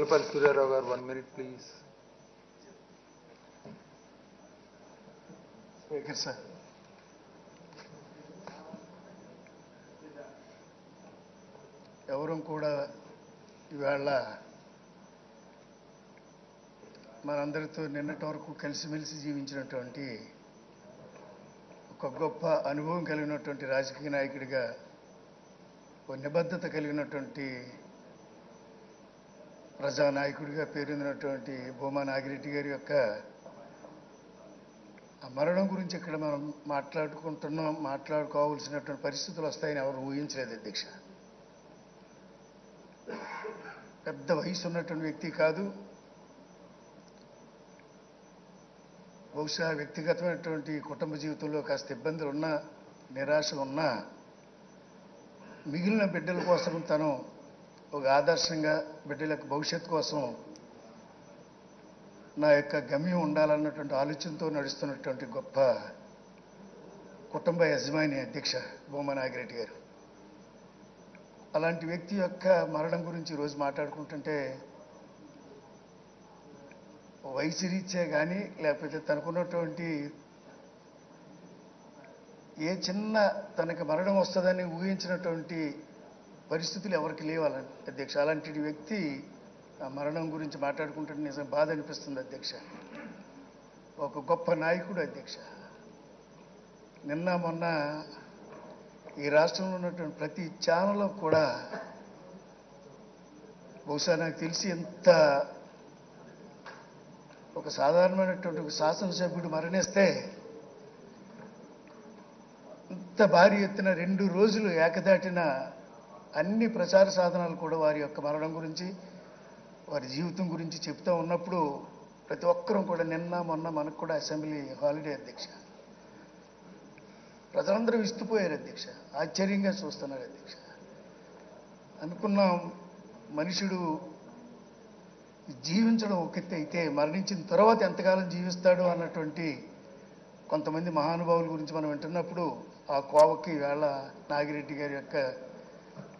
Gopal Surya Rao, 1 minute, please. Speaker, sir. ఎవరూ కూడా ఇవాళ మనందరితో నిన్నటి వరకు కలిసిమెలిసి జీవించినటువంటి ఒక గొప్ప అనుభవం కలిగినటువంటి రాజకీయ నాయకుడిగా, ఒక నిబద్ధత కలిగినటువంటి ప్రజానాయకుడిగా పేరొందినటువంటి భూమా నాగిరెడ్డి గారి యొక్క ఆ మరణం గురించి ఇక్కడ మనం మాట్లాడుకోవాల్సినటువంటి పరిస్థితులు వస్తాయని ఎవరు ఊహించలేదు అధ్యక్ష. పెద్ద వయసు ఉన్నటువంటి వ్యక్తి కాదు. బహుశా వ్యక్తిగతమైనటువంటి కుటుంబ జీవితంలో కాస్త ఇబ్బందులు ఉన్నా, నిరాశ ఉన్నా, మిగిలిన బిడ్డల కోసం తను ఒక ఆదర్శంగా బిడ్డల భవిష్యత్తు కోసం నా యొక్క గమ్యం ఉండాలన్నటువంటి ఆలోచనతో నడుస్తున్నటువంటి గొప్ప కుటుంబ యజమాని అధ్యక్ష భూమా నాగిరెడ్డి గారు. అలాంటి వ్యక్తి యొక్క మరణం గురించి ఈరోజు మాట్లాడుకుంటుంటే వయసు రీత్యా కానీ, లేకపోతే తనకున్నటువంటి ఏ చిన్న తనకి మరణం వస్తుందని ఊహించినటువంటి పరిస్థితులు ఎవరికి లేవాలని అధ్యక్ష. అలాంటి వ్యక్తి ఆ మరణం గురించి మాట్లాడుకుంటుంటే నిజం బాధ అనిపిస్తుంది అధ్యక్ష. ఒక గొప్ప నాయకుడు అధ్యక్ష. నిన్న మొన్న ఈ రాష్ట్రంలో ఉన్నటువంటి ప్రతి ఛానల్లో కూడా బహుశా నాకు తెలిసి ఎంత ఒక సాధారణమైనటువంటి ఒక శాసనసభ్యుడు మరణిస్తే ఇంత భారీ ఎత్తున 2 రోజులు ఏకదాటిన అన్ని ప్రచార సాధనాలు కూడా వారి యొక్క మరణం గురించి, వారి జీవితం గురించి చెప్తూ ఉన్నప్పుడు ప్రతి ఒక్కరూ కూడా నిన్న మొన్న మనకు కూడా అసెంబ్లీ హాలిడే అధ్యక్ష. ప్రజలందరూ విస్తుపోయారు అధ్యక్ష. ఆశ్చర్యంగా చూస్తున్నారు అధ్యక్ష. అనుకున్నాం మనుషుడు జీవించడం ఒక ఎత్తు అయితే మరణించిన తర్వాత ఎంతకాలం జీవిస్తాడు అన్నటువంటి కొంతమంది మహానుభావుల గురించి మనం వింటున్నప్పుడు ఆ కోవకి వేళ నాగిరెడ్డి గారి యొక్క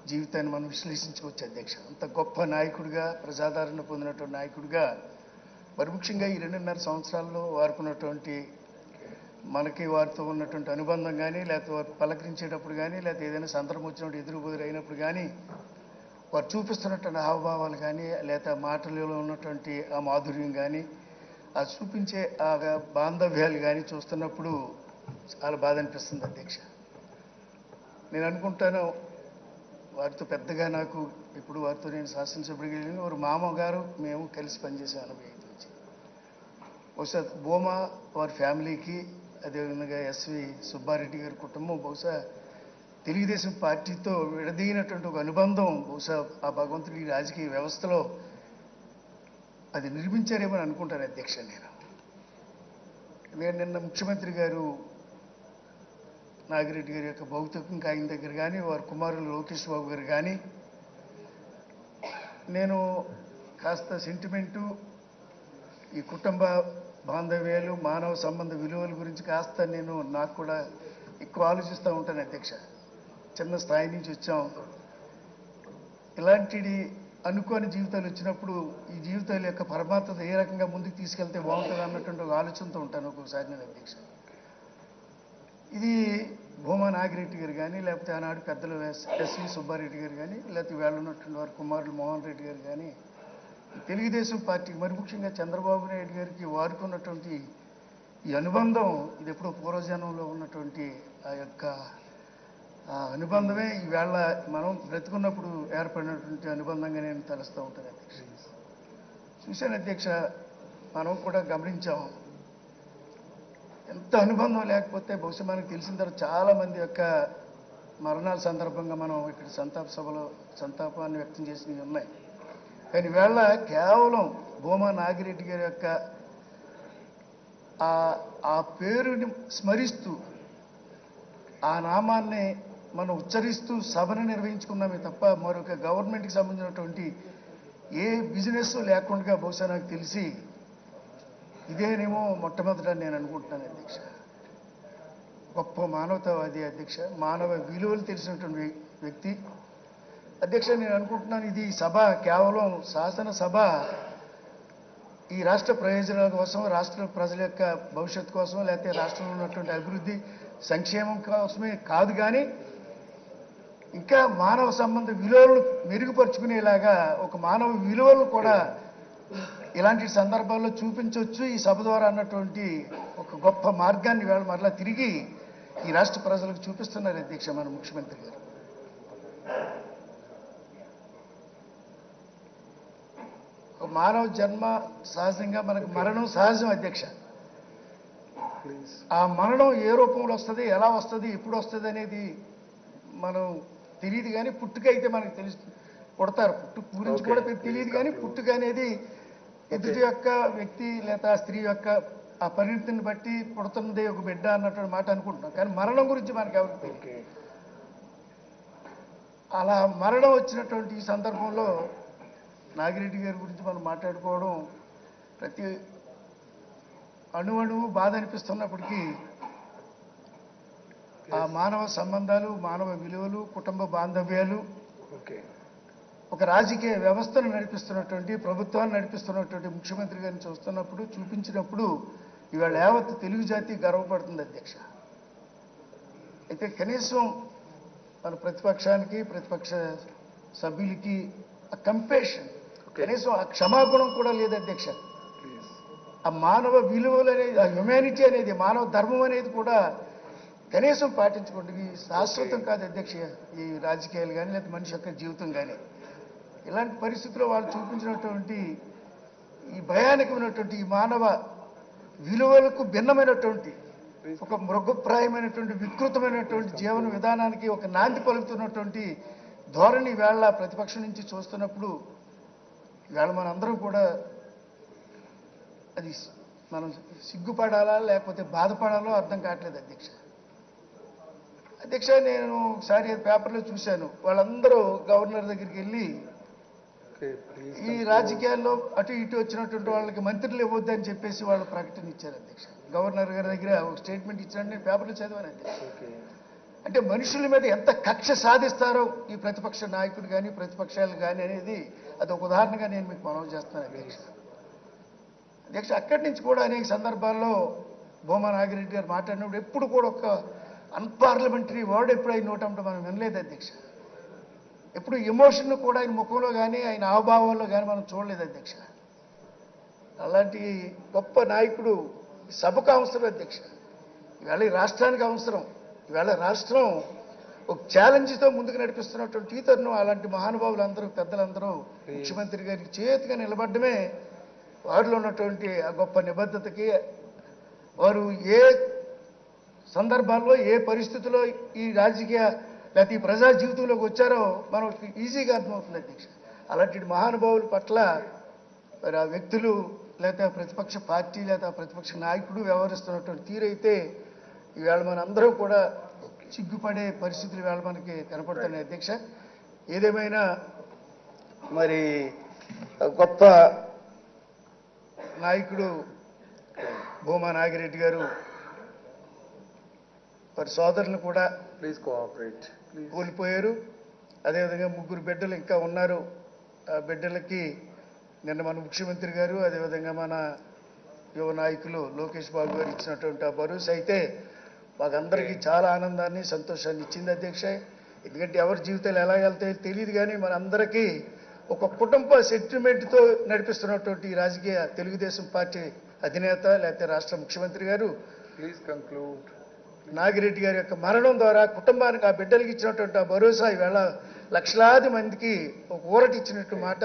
జీవితాన్ని మనం విశ్లేషించుకోవచ్చు అధ్యక్ష. అంత గొప్ప నాయకుడిగా, ప్రజాదరణ పొందినటువంటి నాయకుడిగా, మరి ముఖ్యంగా ఈ 2.5 సంవత్సరాల్లో వారుకున్నటువంటి మనకి వారితో ఉన్నటువంటి అనుబంధం కానీ, లేకపోతే వారు పలకరించేటప్పుడు కానీ, లేకపోతే ఏదైనా సందర్భం వచ్చినప్పుడు ఎదురుబెదురు అయినప్పుడు కానీ వారు చూపిస్తున్నటువంటి హావభావాలు కానీ, లేకపోతే మాటలలో ఉన్నటువంటి ఆ మాధుర్యం కానీ, ఆ చూపించే ఆ బాంధవ్యాలు కానీ చూస్తున్నప్పుడు చాలా బాధ అనిపిస్తుంది అధ్యక్ష. నేను అనుకుంటాను వారితో పెద్దగా నాకు ఇప్పుడు వారితో నేను శాసనసభ్యుడికి వెళ్ళిన వారు మామగారు మేము కలిసి పనిచేసే అనుభవం వచ్చి బహుశా భూమా వారి ఫ్యామిలీకి, అదేవిధంగా ఎస్వి సుబ్బారెడ్డి గారి కుటుంబం బహుశా తెలుగుదేశం పార్టీతో విడదీగినటువంటి ఒక అనుబంధం బహుశా ఆ భగవంతుడి రాజకీయ వ్యవస్థలో అది నిర్మించారేమని అనుకుంటాను అధ్యక్ష. నేను నిన్న ముఖ్యమంత్రి గారు నాగిరెడ్డి గారి యొక్క భౌతికంగా ఆయన దగ్గర కానీ, వారి కుమారులు లోకేష్ బాబు గారు కానీ నేను కాస్త సెంటిమెంటు, ఈ కుటుంబ బాంధవ్యాలు, మానవ సంబంధ విలువల గురించి కాస్త నాకు కూడా ఎక్కువ ఆలోచిస్తూ ఉంటాను అధ్యక్ష. చిన్న స్థాయి నుంచి వచ్చాం. ఇలాంటిది అనుకోని జీవితాలు వచ్చినప్పుడు ఈ జీవితాల యొక్క పరమాత్మత ఏ రకంగా ముందుకు తీసుకెళ్తే బాగుంటుంది అన్నటువంటి ఒక ఆలోచనతో ఉంటాను ఒక్కొక్కసారి నేను అధ్యక్ష. ఇది భూమా నాగిరెడ్డి గారు కానీ, లేకపోతే ఆనాడు పెద్దలు ఎస్వి సుబ్బారెడ్డి గారు కానీ, లేకపోతే వేళ ఉన్నటువంటి వారి కుమారులు మోహన్ రెడ్డి గారు కానీ, తెలుగుదేశం పార్టీకి మరి ముఖ్యంగా చంద్రబాబు నాయుడు గారికి వారికి ఉన్నటువంటి ఈ అనుబంధం ఇది ఎప్పుడో పూర్వజన్మంలో ఉన్నటువంటి ఆ యొక్క అనుబంధమే ఈవేళ మనం బ్రతుకున్నప్పుడు ఏర్పడినటువంటి అనుబంధంగా నేను తలుస్తూ ఉంటాను అధ్యక్ష. చూశాను అధ్యక్ష, మనం కూడా గమనించాం ఎంత అనుబంధం లేకపోతే బహుశా మనకు తెలిసిన తర్వాత చాలామంది యొక్క మరణాల సందర్భంగా మనం ఇక్కడ సంతాప సభలో సంతాపాన్ని వ్యక్తం చేసినవి ఉన్నాయి. కానీ వేళ కేవలం భూమా నాగిరెడ్డి గారి యొక్క ఆ పేరుని స్మరిస్తూ ఆ నామాన్ని మనం ఉచ్చరిస్తూ సభను నిర్వహించుకున్నామే తప్ప మరొక గవర్నమెంట్కి సంబంధించినటువంటి ఏ బిజినెస్ లేకుండా బహుశా నాకు తెలిసి ఇదేనేమో మొట్టమొదట నేను అనుకుంటున్నాను అధ్యక్ష. గొప్ప మానవతావాది అధ్యక్ష, మానవ విలువలు తెలిసినటువంటి వ్యక్తి. అధ్యక్ష, నేను అనుకుంటున్నాను ఇది సభ కేవలం శాసనసభ ఈ రాష్ట్ర ప్రయోజనాల కోసం, రాష్ట్ర ప్రజల యొక్క భవిష్యత్తు కోసం, లేకపోతే రాష్ట్రంలో ఉన్నటువంటి అభివృద్ధి సంక్షేమం కోసమే కాదు, కానీ ఇంకా మానవ సంబంధ విలువలను మెరుగుపరుచుకునేలాగా ఒక మానవ విలువలను కూడా ఇలాంటి సందర్భాల్లో చూపించవచ్చు ఈ సభ ద్వారా అన్నటువంటి ఒక గొప్ప మార్గాన్ని వేళ మరలా తిరిగి ఈ రాష్ట్ర ప్రజలకు చూపిస్తున్నారు అధ్యక్ష మన ముఖ్యమంత్రి గారు. ఒక మానవ జన్మ సహజంగా మనకు మరణం సహజం అధ్యక్ష. Please. ఆ మరణం ఏ రూపంలో వస్తుంది, ఎలా వస్తుంది, ఎప్పుడు వస్తుంది అనేది మనం తెలియదు, కానీ పుట్టుక అయితే మనకు తెలుస్తుంది. పుడతారు, పుట్టుక గురించి Okay. కూడా తెలియదు, కానీ పుట్టుక అనేది ఎదుటి యొక్క వ్యక్తి లేదా స్త్రీ యొక్క ఆ పరిణతిని బట్టి పుడుతున్నదే ఒక బిడ్డ అన్నటువంటి మాట అనుకుంటున్నాం, కానీ మరణం గురించి మనకు ఎవరికి తెలియదు. Okay. అలా మరణం వచ్చినటువంటి ఈ సందర్భంలో నాగిరెడ్డి గారి గురించి మనం మాట్లాడుకోవడం ప్రతి అణువణువు బాధ అనిపిస్తున్నప్పటికీ ఆ మానవ సంబంధాలు, మానవ విలువలు, కుటుంబ బాంధవ్యాలు, Okay. ఒక రాజకీయ వ్యవస్థను నడిపిస్తున్నటువంటి, ప్రభుత్వాన్ని నడిపిస్తున్నటువంటి ముఖ్యమంత్రి గారిని చూస్తున్నప్పుడు, చూపించినప్పుడు ఇవాళ యావత్ తెలుగు జాతి గర్వపడుతుంది అధ్యక్ష. అయితే కనీసం మన ప్రతిపక్షానికి, ప్రతిపక్ష సభ్యులకి ఆ కంపేషన్, కనీసం ఆ క్షమాగుణం కూడా లేదు అధ్యక్ష. Please. ఆ మానవ విలువలు అనేది, ఆ హ్యుమానిటీ అనేది, మానవ ధర్మం అనేది కూడా కనీసం పాటించుకోండి. ఇది శాశ్వతం కాదు అధ్యక్ష ఈ రాజకీయాలు కానీ, లేదా మనిషి యొక్క జీవితం కానీ. ఇలాంటి పరిస్థితుల్లో వాళ్ళు చూపించినటువంటి ఈ భయానకమైనటువంటి ఈ మానవ విలువలకు భిన్నమైనటువంటి ఒక మృగప్రాయమైనటువంటి వికృతమైనటువంటి జీవన విధానానికి ఒక నాంది పలుకుతున్నటువంటి ధోరణి వేళ ప్రతిపక్షం నుంచి చూస్తున్నప్పుడు ఇవాళ మనందరం కూడా అది మనం సిగ్గుపడాలా లేకపోతే బాధపడాలో అర్థం కావట్లేదు అధ్యక్ష. అధ్యక్ష, నేను ఒకసారి పేపర్లో చూశాను, వాళ్ళందరూ గవర్నర్ దగ్గరికి వెళ్ళి Okay. Please. ఈ రాజకీయాల్లో అటు ఇటు వచ్చినటువంటి వాళ్ళకి మంత్రులు ఇవ్వద్దని చెప్పేసి వాళ్ళు ప్రకటన ఇచ్చారు అధ్యక్ష. గవర్నర్ గారి దగ్గర ఒక స్టేట్మెంట్ ఇచ్చారని నేను పేపర్లో చదివాను అధ్యక్ష. Okay. అంటే మనుషుల మీద ఎంత కక్ష సాధిస్తారో ఈ ప్రతిపక్ష నాయకుడు కానీ, ప్రతిపక్షాలు కానీ అనేది అది ఒక ఉదాహరణగా నేను మీకు మనవి చేస్తాను అధ్యక్ష. అధ్యక్ష, అక్కడి నుంచి కూడా అనేక సందర్భాల్లో భూమా నాగిరెడ్డి గారు మాట్లాడినప్పుడు ఎప్పుడు కూడా ఒక అన్పార్లమెంటరీ వర్డ్ ఎప్పుడు ఆయన నోటంటే మనం వినలేదు అధ్యక్ష. ఎప్పుడు ఎమోషన్ కూడా ఆయన ముఖంలో కానీ, ఆయన హావభావాల్లో కానీ మనం చూడలేదు అధ్యక్ష. అలాంటి గొప్ప నాయకుడు సభకు అవసరం అధ్యక్ష. ఇవాళ ఈ రాష్ట్రానికి అవసరం. ఇవాళ రాష్ట్రం ఒక ఛాలెంజ్తో ముందుకు నడిపిస్తున్నటువంటి ఈ తరుణం అలాంటి మహానుభావులు అందరూ, పెద్దలందరూ ముఖ్యమంత్రి గారికి చేతిగా నిలబడమే వారిలో ఉన్నటువంటి ఆ గొప్ప నిబద్ధతకి, వారు ఏ సందర్భాల్లో ఏ పరిస్థితుల్లో ఈ రాజకీయ లేకపోతే ఈ ప్రజా జీవితంలోకి వచ్చారో మనకి ఈజీగా అర్థమవుతుంది అధ్యక్ష. అలాంటి మహానుభావుల పట్ల మరి ఆ వ్యక్తులు లేకపోతే ప్రతిపక్ష పార్టీ లేదా ప్రతిపక్ష నాయకుడు వ్యవహరిస్తున్నటువంటి తీరైతే ఈవేళ మనందరం కూడా సిగ్గుపడే పరిస్థితులు ఈవేళ మనకి కనపడుతున్నాయి అధ్యక్ష. ఏదేమైనా మరి గొప్ప నాయకుడు భూమా నాగిరెడ్డి గారు వారి సోదరులు కూడా Please cooperate. Please. కోల్పోయారు. అదేవిధంగా 3 బిడ్డలు ఇంకా ఉన్నారు. ఆ బిడ్డలకి నిన్న మన ముఖ్యమంత్రి గారు, అదేవిధంగా మన యువ నాయకులు లోకేష్ బాబు గారు ఇచ్చినటువంటి ఆ భరోసా అయితే మాకందరికీ చాలా ఆనందాన్ని, సంతోషాన్ని ఇచ్చింది అధ్యక్ష. ఎందుకంటే ఎవరి జీవితాలు ఎలా వెళ్తాయో తెలియదు, కానీ మనందరికీ ఒక కుటుంబ సెంటిమెంట్తో నడిపిస్తున్నటువంటి రాజకీయ తెలుగుదేశం పార్టీ అధినేత లేకపోతే రాష్ట్ర ముఖ్యమంత్రి గారు Please conclude. నాగిరెడ్డి గారి యొక్క మరణం ద్వారా కుటుంబానికి, ఆ బిడ్డలకి ఇచ్చినటువంటి ఆ భరోసా ఈవేళ లక్షలాది మందికి ఒక ఊరటిచ్చినట్టు మాట.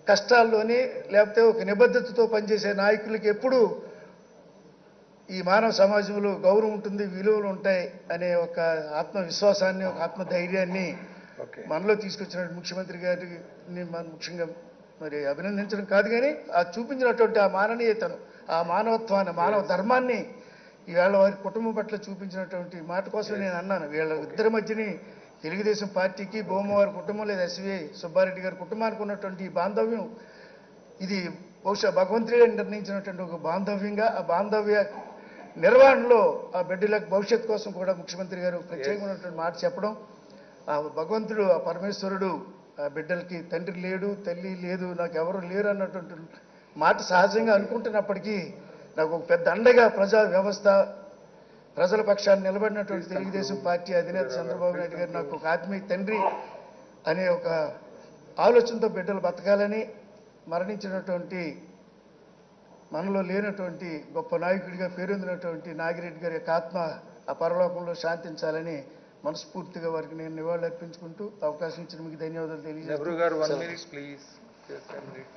కష్టాల్లోని లేకపోతే ఒక నిబద్ధతతో పనిచేసే నాయకులకి ఎప్పుడు ఈ మానవ సమాజంలో గౌరవం ఉంటుంది, విలువలు ఉంటాయి అనే ఒక ఆత్మవిశ్వాసాన్ని, ఒక ఆత్మధైర్యాన్ని Okay. మనలో తీసుకొచ్చినటువంటి ముఖ్యమంత్రి గారిని మనం ముఖ్యంగా మరి అభినందించడం కాదు, కానీ ఆ చూపించినటువంటి ఆ మానవీయతను, ఆ మానవత్వాన్ని, మానవ ధర్మాన్ని ఈవేళ వారి కుటుంబం పట్ల చూపించినటువంటి మాట కోసం నేను అన్నాను. వీళ్ళ ఇద్దరి మధ్యని తెలుగుదేశం పార్టీకి, భూమవారి కుటుంబం లేదా ఎస్వి సుబ్బారెడ్డి గారి కుటుంబానికి ఉన్నటువంటి ఈ బాంధవ్యం, ఇది బహుశా భగవంతుడే నిర్ణయించినటువంటి ఒక బాంధవ్యంగా, ఆ బాంధవ్య నిర్వహణలో ఆ బిడ్డలకు భవిష్యత్తు కోసం కూడా ముఖ్యమంత్రి గారు ప్రత్యేకమైనటువంటి మాట చెప్పడం, ఆ భగవంతుడు, ఆ పరమేశ్వరుడు ఆ బిడ్డలకి తండ్రి లేడు, తల్లి లేదు, నాకు ఎవరు లేరు అన్నటువంటి మాట సహజంగా అనుకుంటున్నప్పటికీ నాకు ఒక పెద్ద అండగా ప్రజా వ్యవస్థ, ప్రజల పక్షాన్ని నిలబడినటువంటి తెలుగుదేశం పార్టీ అధినేత చంద్రబాబు నాయుడు గారు నాకు ఒక ఆత్మీయ తండ్రి అనే ఒక ఆలోచనతో బిడ్డలు బతకాలని, మరణించినటువంటి మనలో లేనటువంటి గొప్ప నాయకుడిగా పేరొందినటువంటి నాగిరెడ్డి గారి యొక్క ఆత్మ ఆ పరలోకంలో శాంతించాలని మనస్ఫూర్తిగా వారికి నేను నివాళులు అర్పించుకుంటూ అవకాశం ఇచ్చిన మీకు ధన్యవాదాలు నెహ్రూ గారు 1 తెలియజేస్తాను. minute, please. Just 1 minute.